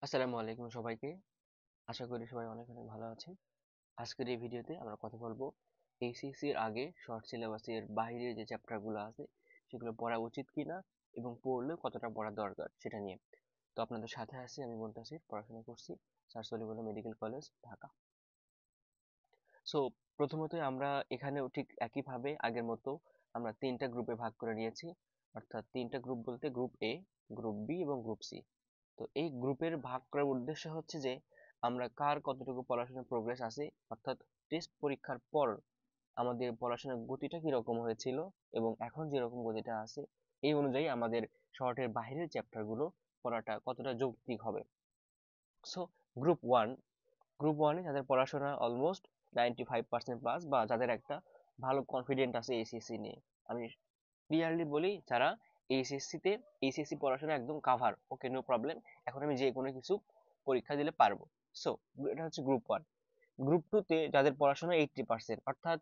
আসসালামু আলাইকুম সবাইকে। আশা করি সবাই অনেক অনেক ভালো আছেন। আজকের এই ভিডিওতে আমরা কথা বলবো এইচএসসির আগে শর্ট সিলেবাসের বাইরে যে চ্যাপ্টারগুলো আছে সেগুলো পড়া উচিত কিনা এবং পড়লে কতটা পড়া দরকার সেটা নিয়ে। তো আপনাদের সাথে আছি আমি মুনতাসির, পড়াশোনা করছি sir Salimullah medical college, Dhaka. So প্রথমতই আমরা এখানেও ঠিক একইভাবে আগের মতো আমরা তিনটা গ্রুপে ভাগ করে নিয়েছি। অর্থাৎ তিনটা গ্রুপ বলতে গ্রুপ এ, গ্রুপ বি এবং গ্রুপ সি। তো এই গ্রুপের ভাগ করার উদ্দেশ্য হচ্ছে যে আমরা কার কতটুকু পড়াশোনার প্রোগ্রেস আছে, অর্থাৎ টেস্ট পরীক্ষার পর আমাদের পড়াশোনার গতিটা কিরকম হয়েছিল এবং এখন যেরকম গতিটা আছে এই অনুযায়ী আমাদের শর্টের বাইরের চ্যাপ্টারগুলো পড়াটা কতটা যৌক্তিক হবে। সো গ্রুপ ওয়ান, গ্রুপ ওয়ানে যাদের পড়াশোনা অলমোস্ট 95% প্লাস বা যাদের একটা ভালো কনফিডেন্ট আছে এইচএসসি নিয়ে, আমি ক্লিয়ারলি বলি যারা এইচএসসিতে এইচএসসি পড়াশোনা একদম কাভার, ওকে নো প্রবলেম, এখন আমি যে কোনো কিছু পরীক্ষা দিলে পারবো। সো এটা হচ্ছে গ্রুপ ওয়ান। গ্রুপ টুতে যাদের পড়াশোনা 80%, অর্থাৎ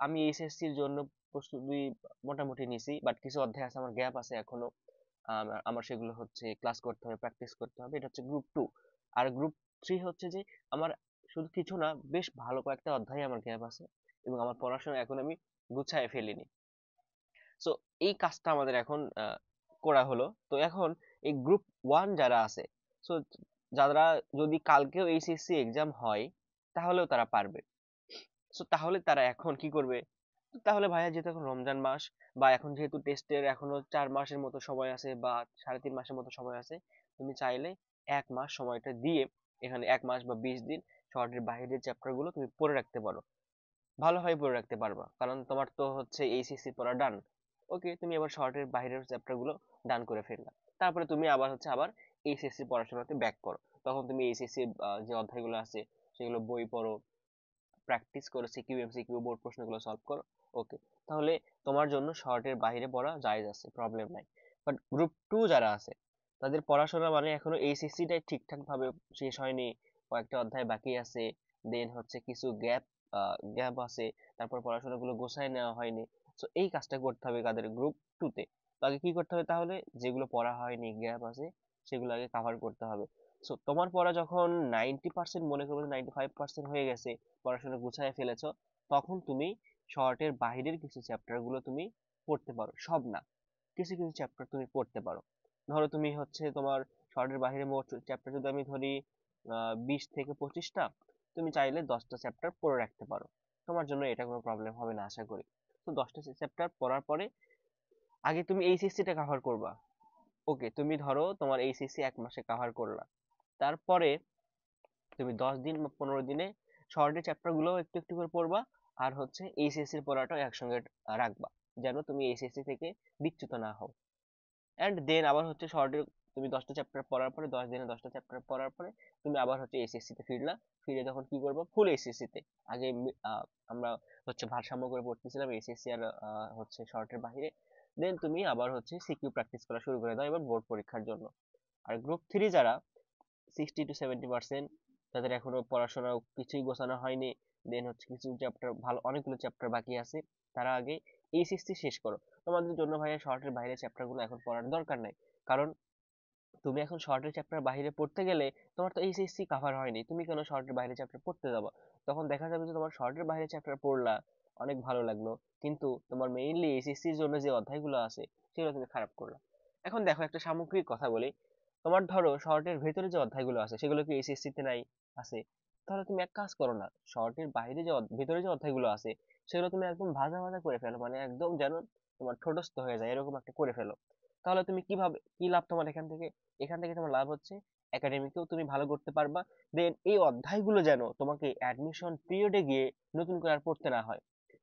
আমি এইচএসসির জন্য প্রস্তুতি মোটামুটি নিছি, বাট কিছু অধ্যায় আছে আমার গ্যাপ আছে এখনো। আমার সেগুলো হচ্ছে ক্লাস করতে হবে, প্র্যাকটিস করতে হবে, এটা হচ্ছে গ্রুপ টু। আর গ্রুপ থ্রি হচ্ছে যে আমার শুধু কিছু না, বেশ ভালো কয়েকটা অধ্যায় আমার গ্যাপ আছে এবং আমার পড়াশোনা এখন আমি গুছায় ফেলিনি। সো এই কাজটা আমাদের এখন করা হলো। তো এখন এই গ্রুপ ওয়ান যারা আছে, সো যারা যদি কালকেও এইচএসসি এক্সাম হয় তাহলেও তারা পারবে। সো তাহলে তারা এখন কি করবে? তাহলে ভাইয়া, যেহেতু এখন রমজান মাস বা এখন যেহেতু টেস্টের এখনো 4 মাসের মতো সময় আছে বা 3.5 মাসের মতো সময় আছে, তুমি চাইলে 1 মাস সময়টা দিয়ে এখানে 1 মাস বা 20 দিন শহরের বাইরের চ্যাপ্টার গুলো তুমি পড়ে রাখতে পারো। ভালোভাবে পড়ে রাখতে পারবা, কারণ তোমার তো হচ্ছে এইচএসসি পড়া ডান। ওকে, তুমি আবার শর্টের বাইরের চ্যাপ্টার গুলো ডান করে ফেললা। তারপরে তুমি আবার হচ্ছে আবার এইচএসসি পড়াশোনাতে ব্যাক করো। তখন তুমি এইচএসসি যে অধ্যায়গুলো আছে সেগুলো বই পড়ো, প্র্যাকটিস করো, সিকিউ এমসিকিউ বোর্ড প্রশ্নগুলো সলভ করো। ওকে, তাহলে তোমার জন্য শর্টের বাইরে পড়া জায়েজ আছে, প্রবলেম নাই। বাট গ্রুপ টু যারা আছে তাদের পড়াশোনা মানে এখনো এইচএসসিটাই ঠিকঠাক ভাবে শেষ হয়নি, কয়েকটা অধ্যায় বাকি আছে, দেন হচ্ছে কিছু গ্যাপ আছে, তারপর পড়াশোনাগুলো গোছায় নেওয়া হয়নি। তো এই কাজটা করতে হবে কাদের? গ্রুপ টুতে। তো আগে কি করতে হবে তাহলে? যেগুলো পড়া হয়নি, গ্যাপ আছে, সেগুলো আগে কাভার করতে হবে। সো তোমার পড়া যখন 90%, মনে করবো 95% হয়ে গেছে, পড়াশোনা গুছায় ফেলেছো, তখন তুমি শর্টের বাইরের কিছু চ্যাপ্টার গুলো তুমি পড়তে পারো, সব না, কিছু কিছু চ্যাপ্টার তুমি পড়তে পারো। ধরো তুমি হচ্ছে তোমার শর্টের বাইরে মোট চ্যাপ্টার যদি আমি ধরি 20 থেকে 25টা, তুমি চাইলে 10টা চ্যাপ্টার পড়ে রাখতে পারো। তোমার জন্য এটা কোনো প্রবলেম হবে না আশা করি। তো 10টা চ্যাপ্টার পড়ার পরে আগে তুমি এইচএসসি টা কভার করবা। ওকে, তুমি ধরো তোমার এইচএসসি 1 মাসে কভার করলা, তারপরে তুমি 10 দিন বা 15 দিনে শর্টের চ্যাপ্টার গুলো একটু একটু করে পড়বা, আর হচ্ছে এইচএসসি এর পড়াটাও একসঙ্গে রাখবা, যেন তুমি এইচএসসি থেকে বিচ্যুত না হও। অ্যান্ড দেন আবার হচ্ছে শর্টের তুমি 10টা চ্যাপ্টার পড়ার পরে, 10 দিনে 10টা চ্যাপ্টার পড়ার পরে তুমি আবার হচ্ছে এইচএসসি তে ফিরলা। ফিরে যখন কি করবো, ফুল এইচএসসি তে আগে আমরা হচ্ছে ভারসাম্য করে পড়তেছিলাম এইচএসসি আর হচ্ছে শর্টের বাইরে। দেন তুমি আবার হচ্ছে সিকিউ প্র্যাকটিস করা শুরু করে দাও এবার বোর্ড পরীক্ষার জন্য। আর গ্রুপ থ্রি যারা 60 to 70%, তাদের এখনো পড়াশোনা কিছুই গোছানো হয়নি, দেন হচ্ছে কিছু চ্যাপ্টার ভালো, অনেকগুলো চ্যাপ্টার বাকি আছে, তারা আগে এইচএসসি শেষ করো। তোমাদের জন্য ভাইয়া শর্টের বাইরে চ্যাপ্টার গুলো এখন পড়ার দরকার নাই, কারণ তুমি এখন শর্টের চ্যাপ্টার বাইরে পড়তে গেলে তোমার তো এইচএসসি কাভার হয়নি, তুমি কেন শর্টের বাইরে চ্যাপ্টার পড়তে যাবা? তখন দেখা যাবে যে তোমার শর্টের বাইরে চ্যাপ্টার পড়লা, অনেক ভালো লাগলো, কিন্তু তোমার মেইনলি এইচএসসির জন্য যে অধ্যায়গুলো আছে সেগুলো তুমি খারাপ করলা। এখন দেখো, একটা সামগ্রিক কথা বলি, তোমার ধরো শর্টের ভেতরে যে অধ্যায়গুলো আছে সেগুলো কি এইচএসসি তে নাই? আছে। তাহলে তুমি এক কাজ করো না, শর্টের বাইরে যে ভেতরে যে অধ্যায়গুলো আছে সেগুলো তুমি একদম ভাজা ভাজা করে ফেলো, মানে একদম যেন তোমার ঠোঁটস্থ হয়ে যায় এরকম একটা করে ফেলো। তাহলে তুমি কিভাবে, কি লাভ তোমার এখান থেকে? এখান থেকে তোমার লাভ হচ্ছে একাডেমিকেও তুমি ভালো করতে পারবা। দেন এই অধ্যায়গুলো যেন তোমাকে অ্যাডমিশন পিরিয়ডে গিয়ে নতুন করে আর পড়তে না হয়।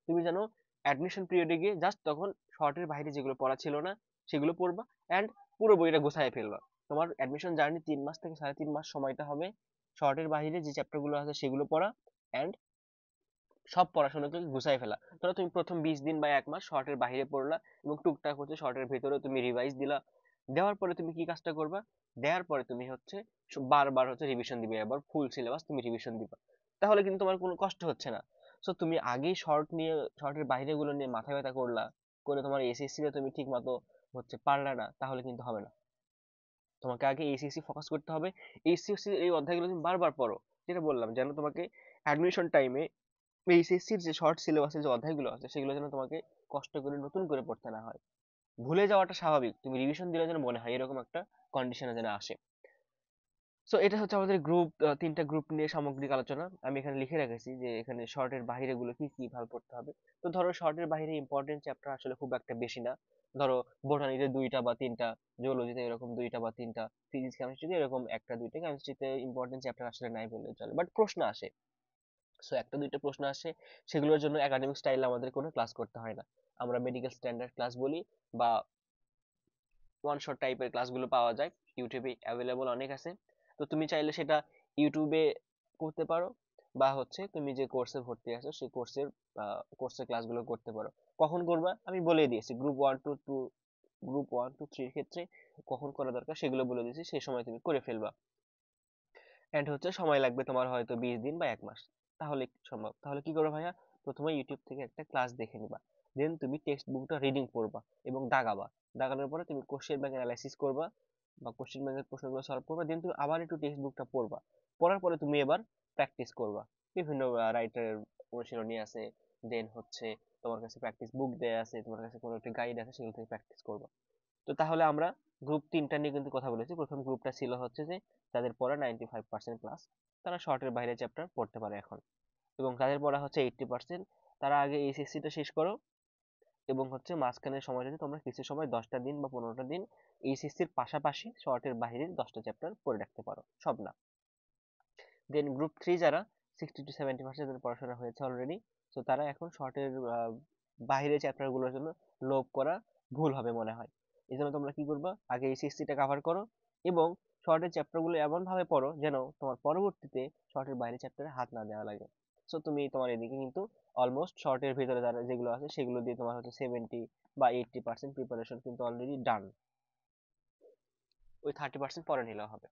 তুমি যেন অ্যাডমিশন পিরিয়ডে গিয়ে জাস্ট তখন শর্টের বাইরে যেগুলো পড়া ছিল না সেগুলো পড়বা, অ্যান্ড পুরো বইটা গোছায় ফেলবা। তোমার অ্যাডমিশন জার্নি 3 মাস থেকে 3.5 মাস সময়টা হবে শর্টের বাইরে যে চ্যাপ্টার গুলো আছে সেগুলো পড়া, অ্যান্ড সব পড়াশোনাকে গুছাই ফেলা। ধরো তুমি প্রথম 20 দিন বা 1 মাস শর্টের বাইরে পড়লা এবং টুকটাক হচ্ছে শর্টের ভেতরে তুমি রিভাইজ দিলা। দেওয়ার পরে তুমি কি কাজটা করবা? দেওয়ার পরে তুমি হচ্ছে বারবার হচ্ছে রিভিশন দিবে, এবার ফুল সিলেবাস তুমি রিভিশন দিবা। তাহলে কিন্তু তোমার কোনো কষ্ট হচ্ছে না। সো তুমি আগেই শর্ট নিয়ে, শর্টের বাইরে গুলো নিয়ে মাথা ব্যথা করলা, করে তোমার এসএসসি তে তুমি ঠিক মতো হচ্ছে পারলা না, তাহলে কিন্তু হবে না। তোমাকে আগে এইচএসসি ফোকাস করতে হবে। এইচএসসি এই অধ্যায়গুলো তুমি বারবার পড়ো, যেটা বললাম, যেন তোমাকে অ্যাডমিশন টাইমে এইচএসসির যে শর্ট সিলেবাসের যে অধ্যায়গুলো আছে সেগুলো যেন তোমাকে কষ্ট করে নতুন করে পড়তে না হয়। ভুলে যাওয়াটা স্বাভাবিক, তুমি রিভিশন দিলে যেন মনে হয়, এরকম একটা কন্ডিশনে যেন আসে। সো এটা হচ্ছে আমাদের গ্রুপ, 3টা গ্রুপ নিয়ে সামগ্রিক আলোচনা। আমি এখানে লিখে রেখেছি যে এখানে শর্টের বাইরে গুলো কি কি ভালো পড়তে হবে। তো ধরো শর্টের বাইরে ইম্পর্টেন্ট চ্যাপ্টার আসলে খুব একটা বেশি না। ধরো বোটানিতে 2টা বা 3টা, জিওলজিতে এরকম 2টা বা 3টা, ফিজিক্স কেমিস্ট্রিতে এরকম 1টা 2টা, কেমিস্ট্রিতে ইম্পর্টেন্ট চ্যাপ্টার আসলে নাই বললে চলে, বাট প্রশ্ন আসে। সো 1টা 2টা প্রশ্ন আসে, সেগুলোর জন্য একাডেমিক স্টাইলে আমাদের কোনো ক্লাস করতে হয় না। আমরা মেডিকেল স্ট্যান্ডার্ড ক্লাস বলি, বা ওয়ান শট টাইপের ক্লাসগুলো পাওয়া যায় ইউটিউবে, অ্যাভেলেবল অনেক আছে। তো তুমি চাইলে সেটা ইউটিউবে করতে পারো, বা হচ্ছে তুমি যে কোর্সে ভর্তি আছো সেই কোর্সের ক্লাসগুলো করতে পারো। কখন করবা আমি বলে দিয়েছি, গ্রুপ 1 2 3 ক্ষেত্রে কখন করা দরকার সেগুলো বলে দিয়েছি, সেই সময় তুমি করে ফেলবা। এন্ড হচ্ছে সময় লাগবে তোমার হয়তো 20 দিন বা 1 মাস, তাহলে সম্ভব। তাহলে কি করবে ভাইয়া, প্রথমে ইউটিউব থেকে একটা ক্লাস দেখে নিবা, দেন তুমি টেক্সট বুকটা রিডিং পড়বা এবং দাগাবা। দাগানোর পরে তুমি কোশ্চেন ব্যাংক অ্যানালাইসিস করবা, বা কোশ্চেন ব্যাংকের প্রশ্নগুলো সলভ করবা, দেন তুমি আবার একটু টেক্সট বুকটা পড়বা। পড়ার পরে তুমি এবার প্র্যাকটিস করবা। বিভিন্ন রাইটারের অনুশীলনী আছে, দেন হচ্ছে তোমার কাছে প্র্যাকটিস বুক দেয়া আছে, তোমার কাছে কোনো একটা গাইড আছে, সেগুলো থেকে প্র্যাকটিস করবা। তো তাহলে আমরা গ্রুপ 3টা নিয়ে কিন্তু কথা বলেছি। প্রথম গ্রুপটা ছিল হচ্ছে যে যাদের পড়া 95% প্লাস, তারা শর্টের বাইরে চ্যাপ্টার পড়তে পারে এখন। এবং যাদের পড়া হচ্ছে 80%, তারা আগে এইচএসসিটা শেষ করো, এবং হচ্ছে মাঝখানের সময়টাতে তোমরা কিছু সময় 10টা দিন বা 15টা দিন এইচএসসির পাশাপাশি শর্টের বাইরের 10টা চ্যাপ্টার পড়ে রাখতে পারো, সব না। দেন গ্রুপ 3 যারা 60 to 70% যাদের পড়াশোনা হয়েছে অলরেডি, তো তারা এখন শর্টের বাইরের চ্যাপ্টার গুলোর জন্য লোভ করা ভুল হবে মনে হয়। এই জন্য তোমরা কি করবা, আগে এইচএসসিটা কভার করো, এবং শর্টের চ্যাপ্টার গুলো এমন ভাবে পড়ো যেন তোমার পরবর্তীতে শর্টের বাইরে চ্যাপ্টারে হাত না দেওয়া লাগে। সো তুমি তোমার এদিকে কিন্তু অলমোস্ট শর্টের ভিতরে যারা যেগুলো আছে সেগুলো দিয়ে তোমার হচ্ছে 70 বা 80% প্রিপারেশন কিন্তু অলরেডি ডান। ওই 30% পরে নিলেও হবে।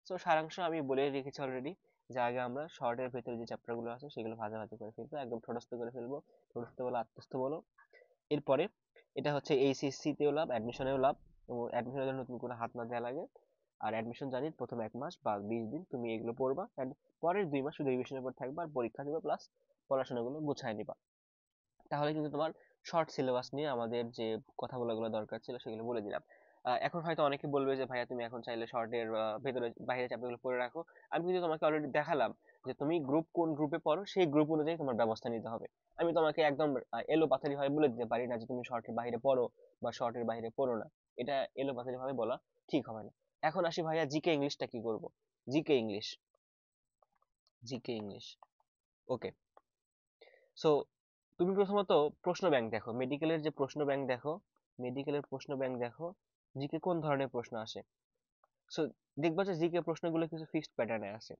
সো সারাংশ আমি বলে রেখেছি অলরেডি, যে আগে আমরা শর্টের ভেতরে যে চ্যাপ্টার গুলো আছে সেগুলো ভাজাভাজি করে ফেলবো, একদম ঠোঁটস্থ করে ফেলবো। ঠোঁটস্থ বলো আত্মস্থ বলো। এরপরে এটা হচ্ছে এইচএসসি তেও লাভ, অ্যাডমিশনেও লাভ, এবং অ্যাডমিশনের জন্য নতুন করে হাত না দেওয়া লাগে। আর অ্যাডমিশন জানি প্রথম 1 মাস বা 20 দিন তুমি এগুলো পড়বা, অ্যান্ড পরের 2 মাস শুধু রিভিশনের উপর থাকবা আর পরীক্ষা দিবা, প্লাস পড়াশোনাগুলো গুছায় নিবা। তাহলে কিন্তু তোমার শর্ট সিলেবাস নিয়ে আমাদের যে কথাগুলো দরকার ছিল সেগুলো বলে দিলাম। এখন হয়তো অনেকে বলবে যে ভাইয়া তুমি এখন চাইলে শর্টের ভেতরে বাইরে চ্যাপ্টারগুলো পড়ে রাখো। আমি কিন্তু তোমাকে অলরেডি দেখালাম যে তুমি কোন গ্রুপে পড়ো, সেই গ্রুপ অনুযায়ী তোমার ব্যবস্থা নিতে হবে। আমি তোমাকে একদম এলো পাথারি ভাবে বলে দিতে পারি না যে তুমি শর্টের বাইরে পড়ো বা শর্টের বাইরে পড়ো না। এটা এলো পাথারি ভাবে বলা ঠিক হবে না। এখন আসি ভাইয়া, জিকে ইংলিশটা কি করব? জিকে ইংলিশ, জিকে ইংলিশ, ওকে। সো তুমি প্রথমত প্রশ্ন ব্যাংক দেখো, মেডিকেলের যে প্রশ্ন ব্যাংক দেখো, মেডিকেলের প্রশ্ন ব্যাংক দেখো, জিকে কোন ধরনের প্রশ্ন আসে। সো দেখবা যে জিকে প্রশ্নগুলো কিছু ফিক্সড প্যাটার্নে আসে,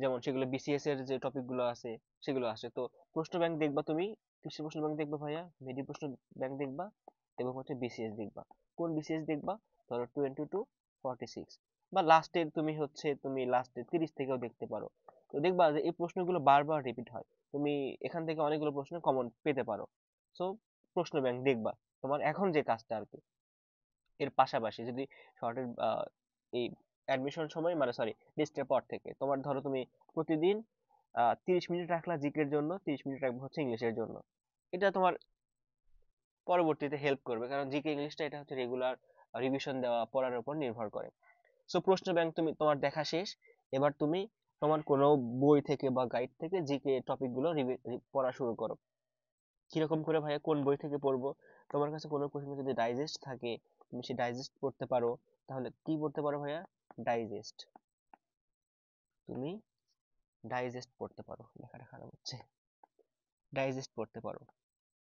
যেমন সেগুলো বিসিএস এর যে টপিক গুলো আছে সেগুলো আসে। তো প্রশ্ন ব্যাংক দেখবা তুমি, কিসের প্রশ্ন ব্যাংক দেখবা ভাইয়া, মেডি প্রশ্ন ব্যাংক দেখবা, এবং হচ্ছে বিসিএস দেখবা। কোন বিসিএস দেখবা, ধরো 20 to 46, বা লাস্টের তুমি লাস্টের 30 থেকেও দেখতে পারো। তো দেখবা যে এই প্রশ্নগুলো বারবার রিপিট হয়, তুমি এখান থেকে অনেকগুলো প্রশ্ন কমন পেতে পারো। সো প্রশ্ন ব্যাংক দেখবা তোমার এখন যে কাজটা আর কি। এর পাশাপাশি যদি শর্টের এই অ্যাডমিশন সময়, মানে সরি টেস্টের পর থেকে তোমার ধরো তুমি প্রতিদিন 30 মিনিট রাখলা জিকের জন্য, 30 মিনিট রাখবো হচ্ছে ইংলিশের জন্য, এটা তোমার পরবর্তীতে হেল্প করবে, কারণ জিকে ইংলিশটা এটা হচ্ছে রেগুলার রিভিশন দেওয়া পড়ার উপর নির্ভর করে। সো প্রশ্ন ব্যাংক তুমি তোমার দেখা শেষ, এবার তুমি তোমার কোনো বই থেকে বা গাইড থেকে জিকে টপিক গুলো পড়া শুরু করো। কিরকম করে ভাইয়া, কোন বই থেকে পড়বো? তোমার কাছে কোনো প্রশ্ন যদি ডাইজেস্ট থাকে, তুমি সেই ডাইজেস্ট পড়তে পারো। তাহলে কি পড়তে পারো ভাইয়া, ডাইজেস্ট, তুমি ডাইজেস্ট পড়তে পারো, লেখাটা খারাপ হচ্ছে, ডাইজেস্ট পড়তে পারো।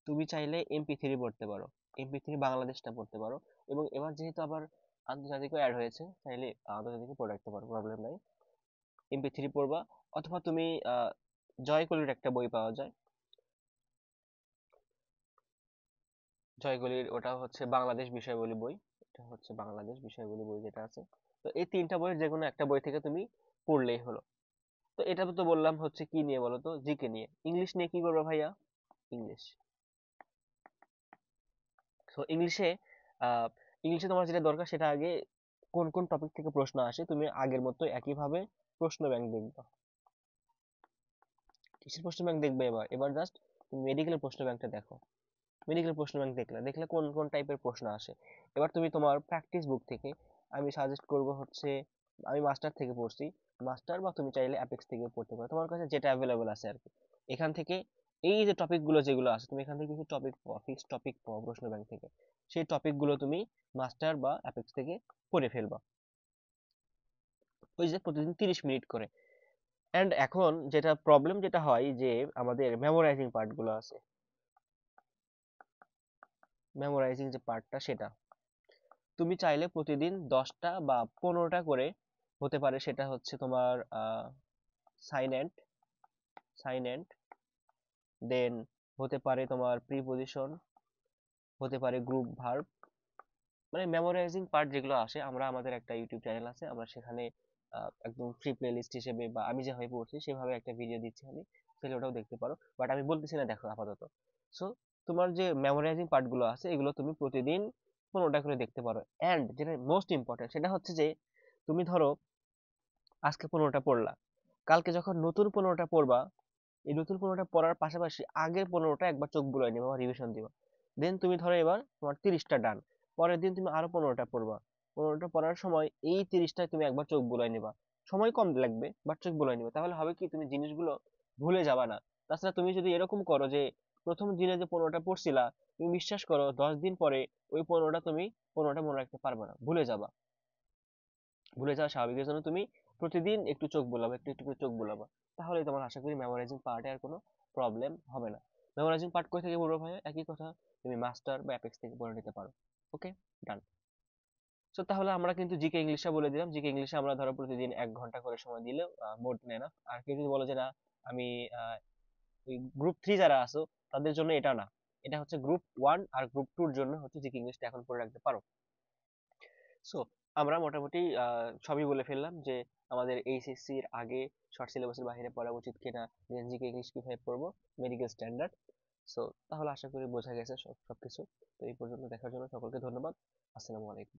তুমি চাইলে এমপি3 পড়তে পারো, এমপি3 বাংলাদেশটা পড়তে পারো। এবং এবার যেহেতু আবার আন্তর্জাতিকও অ্যাড হয়েছে, চাইলে আন্তর্জাতিকও পড়ে রাখতে পারো, প্রবলেম নাই। এমপি3 পড়বা, অথবা তুমি জয়কলির একটা বই পাওয়া যায়, জয়গুলির, ওটা হচ্ছে বাংলাদেশ বিষয়বলী বই, এটা হচ্ছে বাংলাদেশ বিষয়বলী বই যেটা আছে। তো এই 3টা বইয়ের যে কোনো একটা বই থেকে তুমি পড়লেই হলো। তো এটা তো বললাম হচ্ছে কি নিয়ে বলো তো, জিকে নিয়ে। ইংলিশ নিয়ে কি করবে ভাইয়া, ইংলিশ। সো ইংলিশে আহ ইংলিশে তোমার যেটা দরকার সেটা আগে কোন কোন টপিক থেকে প্রশ্ন আসে তুমি আগের মতো একইভাবে প্রশ্ন ব্যাংক দেখবা। কিসের প্রশ্ন ব্যাংক দেখবে এবার? এবার জাস্ট তুমি মেডিকেলের প্রশ্ন ব্যাংকটা দেখো। মেডিকেল প্রশ্ন ব্যাংক দেখলে কোন কোন টাইপের প্রশ্ন আসে। এবার তুমি তোমার প্র্যাকটিস বুক থেকে, আমি সাজেস্ট করব হচ্ছে, আমি মাস্টার থেকে পড়ছি, মাস্টার বা তুমি চাইলে অ্যাপেক্স থেকে পড়তে পারো, তোমার কাছে যেটা অ্যাভেলেবল আছে আর কি। এখান থেকে এই যে টপিকগুলো যেগুলো আছে, তুমি এখান থেকে কিছু টপিক পাও, ফিক্সড টপিক পাও প্রশ্ন ব্যাংক থেকে। সেই টপিকগুলো তুমি মাস্টার বা অ্যাপেক্স থেকে পড়ে ফেলবা। ওই যে প্রতিদিন 30 মিনিট করে। অ্যান্ড এখন যেটা প্রবলেম যেটা হয় যে আমাদের মেমোরাইজিং পার্টগুলো আছে, মেমোরাইজিং যে পার্টটা সেটা তুমি চাইলে প্রতিদিন 10টা বা 15টা করে, হতে পারে সেটা হচ্ছে তোমার সাইনেন্ট, সাইনেন্ট দেন হতে পারে তোমার প্রিপজিশন, হতে পারে গ্রুপ ভার্ব, মানে মেমোরাইজিং পার্ট যেগুলো আসে। আমরা আমাদের একটা ইউটিউব চ্যানেল আছে, আমরা সেখানে একদম ফ্রি প্লেলিস্ট হিসেবে বা আমি যেভাবে পড়ছি সেভাবে একটা ভিডিও দিচ্ছি আমি, তাহলে ওটাও দেখতে পারো, বাট আমি বলতেছি না দেখো আপাতত। সো তোমার যে মেমোরাইজিং পার্টগুলো আছে এগুলো তুমি প্রতিদিন 15টা করে দেখতে পারো। অ্যান্ড যেটা মোস্ট ইম্পর্টেন্ট সেটা হচ্ছে যে তুমি ধরো আজকে 15টা পড়লা, কালকে যখন নতুন 15টা পড়বা, এই নতুন 15টা পড়ার পাশাপাশি আগের 15টা একবার চোখ বুলাই নিবা বা রিভিশন দিবা। দেন তুমি ধরো এবার তোমার 30টা ডান, পরের দিন তুমি আরো 15টা পড়বা। 15টা পড়ার সময় এই 30টায় তুমি একবার চোখ বুলাই নিবা। সময় কম লাগবে বাট চোখ বুলাই নিবা, তাহলে হবে কি তুমি জিনিসগুলো ভুলে যাবা না। তাছাড়া তুমি যদি এরকম করো যে প্রথম দিনে যে 15টা পড়ছিলা, তুমি বিশ্বাস করো 10 দিন পরে ওই 15টা তুমি 15টা মনে রাখতে পারবে না, ভুলে যাবা। ভুলে যাওয়া স্বাভাবিক, এর জন্য তুমি প্রতিদিন একটু চোখ বোলাবা, একটু একটু করে চোখ বোলাবা। তাহলে তোমার আশা করি মেমোরাইজিং পার্টে আর কোনো প্রবলেম হবে না। মেমোরাইজিং পার্ট কই থেকে পড়বো ভাই? একই কথা, তুমি মাস্টার বা অ্যাপেক্স থেকে পড়ে নিতে পারো। ওকে, ডান। সো তাহলে আমরা কিন্তু জিকে ইংলিশটা বলে দিলাম। জিকে ইংলিশে আমরা ধরো প্রতিদিন 1 ঘন্টা করে সময় দিলেও মোর দেন এনাফ। আর কেউ যদি বলো যে না আমি ওই গ্রুপ 3 যারা আছো তাদের জন্য এটা না, এটা হচ্ছে গ্রুপ 1 আর গ্রুপ 2-র জন্য হচ্ছে জিকে ইংলিশটা এখন পড়ে রাখতে পারো। সো আমরা মোটামুটি সবই বলে ফেললাম যে আমাদের এইচএসসির আগে শর্ট সিলেবাসের বাইরে পড়া উচিত কিনা, জিকে ইংলিশ কিভাবে পড়বো, মেডিকেল স্ট্যান্ডার্ড। সো তাহলে আশা করি বোঝা গেছে সবকিছু। তো এই পর্যন্ত দেখার জন্য সকলকে ধন্যবাদ। আসসালামু আলাইকুম।